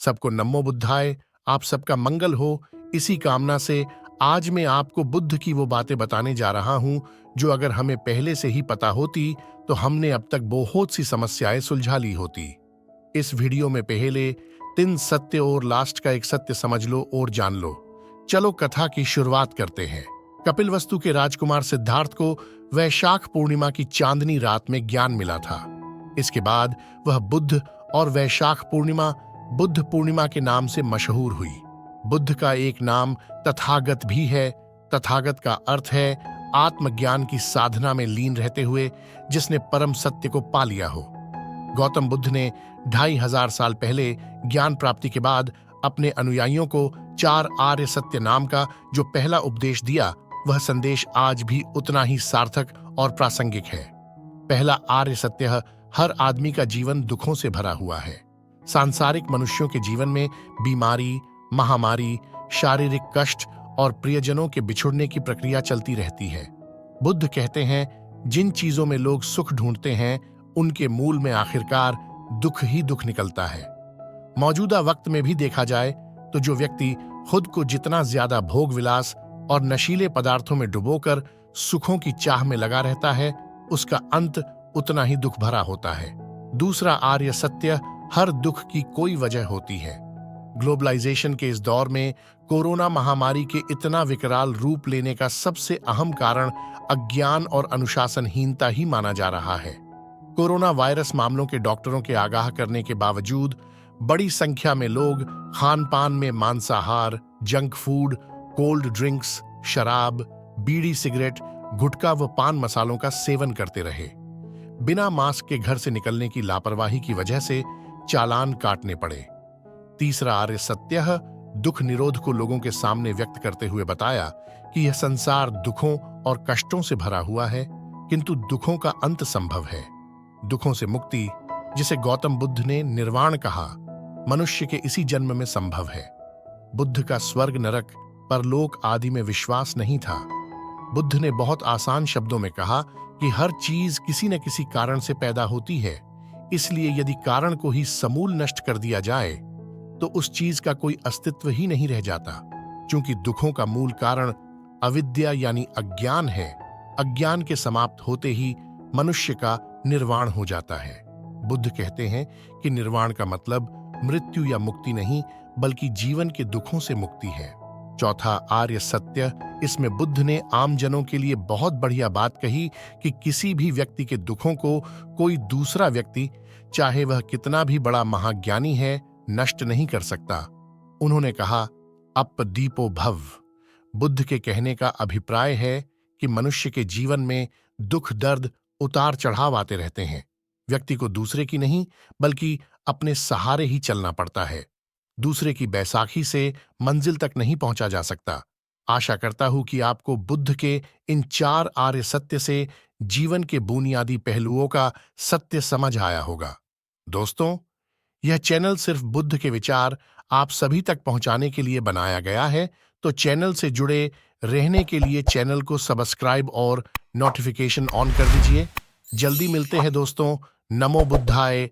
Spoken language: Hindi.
सबको नमो बुद्धाय। आप सबका मंगल हो। इसी कामना से आज मैं आपको बुद्ध की वो बातें बताने जा रहा हूं जो अगर हमें पहले से ही पता होती तो हमने अब तक बहुत सी समस्याएं सुलझा ली होती। इस वीडियो में पहले 3 सत्य और लास्ट का एक सत्य समझ लो और जान लो। चलो कथा की शुरुआत करते हैं। कपिलवस्तु के राजकुमार सिद्धार्थ को वैशाख पूर्णिमा की चांदनी रात में ज्ञान मिला था। इसके बाद वह बुद्ध और वैशाख पूर्णिमा बुद्ध पूर्णिमा के नाम से मशहूर हुई। बुद्ध का एक नाम तथागत भी है। तथागत का अर्थ है आत्मज्ञान की साधना में लीन रहते हुए जिसने परम सत्य को पा लिया हो। गौतम बुद्ध ने 2500 साल पहले ज्ञान प्राप्ति के बाद अपने अनुयायियों को 4 आर्य सत्य नाम का जो पहला उपदेश दिया, वह संदेश आज भी उतना ही सार्थक और प्रासंगिक है। पहला आर्य सत्य, हर आदमी का जीवन दुखों से भरा हुआ है। सांसारिक मनुष्यों के जीवन में बीमारी, महामारी, शारीरिक कष्ट और प्रियजनों के बिछुड़ने की प्रक्रिया चलती रहती है। बुद्ध कहते हैं, जिन चीजों में लोग सुख ढूंढते हैं उनके मूल में आखिरकार दुख ही दुख निकलता है। मौजूदा वक्त में भी देखा जाए तो जो व्यक्ति खुद को जितना ज्यादा भोग विलास और नशीले पदार्थों में डुबोकर सुखों की चाह में लगा रहता है, उसका अंत उतना ही दुख भरा होता है। दूसरा आर्य सत्य, हर दुख की कोई वजह होती है। ग्लोबलाइजेशन के इस दौर में कोरोना महामारी के इतना विकराल रूप लेने का सबसे अहम कारण अज्ञान और अनुशासनहीनता ही माना जा रहा है। कोरोना वायरस मामलों के डॉक्टरों के आगाह करने के बावजूद बड़ी संख्या में लोग खान पान में मांसाहार, जंक फूड, कोल्ड ड्रिंक्स, शराब, बीड़ी सिगरेट, गुटखा व पान मसालों का सेवन करते रहे। बिना मास्क के घर से निकलने की लापरवाही की वजह से चालान काटने पड़े। तीसरा आर्य सत्य, दुख निरोध को लोगों के सामने व्यक्त करते हुए बताया कि यह संसार दुखों और कष्टों से भरा हुआ है, किंतु दुखों का अंत संभव है। दुखों से मुक्ति, जिसे गौतम बुद्ध ने निर्वाण कहा, मनुष्य के इसी जन्म में संभव है। बुद्ध का स्वर्ग नरक परलोक आदि में विश्वास नहीं था। बुद्ध ने बहुत आसान शब्दों में कहा कि हर चीज किसी न किसी कारण से पैदा होती है, इसलिए यदि कारण को ही समूल नष्ट कर दिया जाए तो उस चीज का कोई अस्तित्व ही नहीं रह जाता। क्योंकि दुखों का मूल कारण अविद्या यानी अज्ञान है। अज्ञान के समाप्त होते ही मनुष्य का निर्वाण हो जाता है। बुद्ध कहते हैं कि निर्वाण का मतलब मृत्यु या मुक्ति नहीं, बल्कि जीवन के दुखों से मुक्ति है। चौथा आर्य सत्य, इसमें बुद्ध ने आम जनों के लिए बहुत बढ़िया बात कही कि किसी भी व्यक्ति के दुखों को कोई दूसरा व्यक्ति, चाहे वह कितना भी बड़ा महाज्ञानी है, नष्ट नहीं कर सकता। उन्होंने कहा, अपदीपो भव। बुद्ध के कहने का अभिप्राय है कि मनुष्य के जीवन में दुख दर्द उतार चढ़ाव आते रहते हैं। व्यक्ति को दूसरे की नहीं बल्कि अपने सहारे ही चलना पड़ता है। दूसरे की बैसाखी से मंजिल तक नहीं पहुंचा जा सकता। आशा करता हूं कि आपको बुद्ध के इन 4 आर्य सत्य से जीवन के बुनियादी पहलुओं का सत्य समझ आया होगा। दोस्तों, यह चैनल सिर्फ बुद्ध के विचार आप सभी तक पहुंचाने के लिए बनाया गया है, तो चैनल से जुड़े रहने के लिए चैनल को सब्सक्राइब और नोटिफिकेशन ऑन कर दीजिए। जल्दी मिलते हैं दोस्तों। नमो बुद्धाय।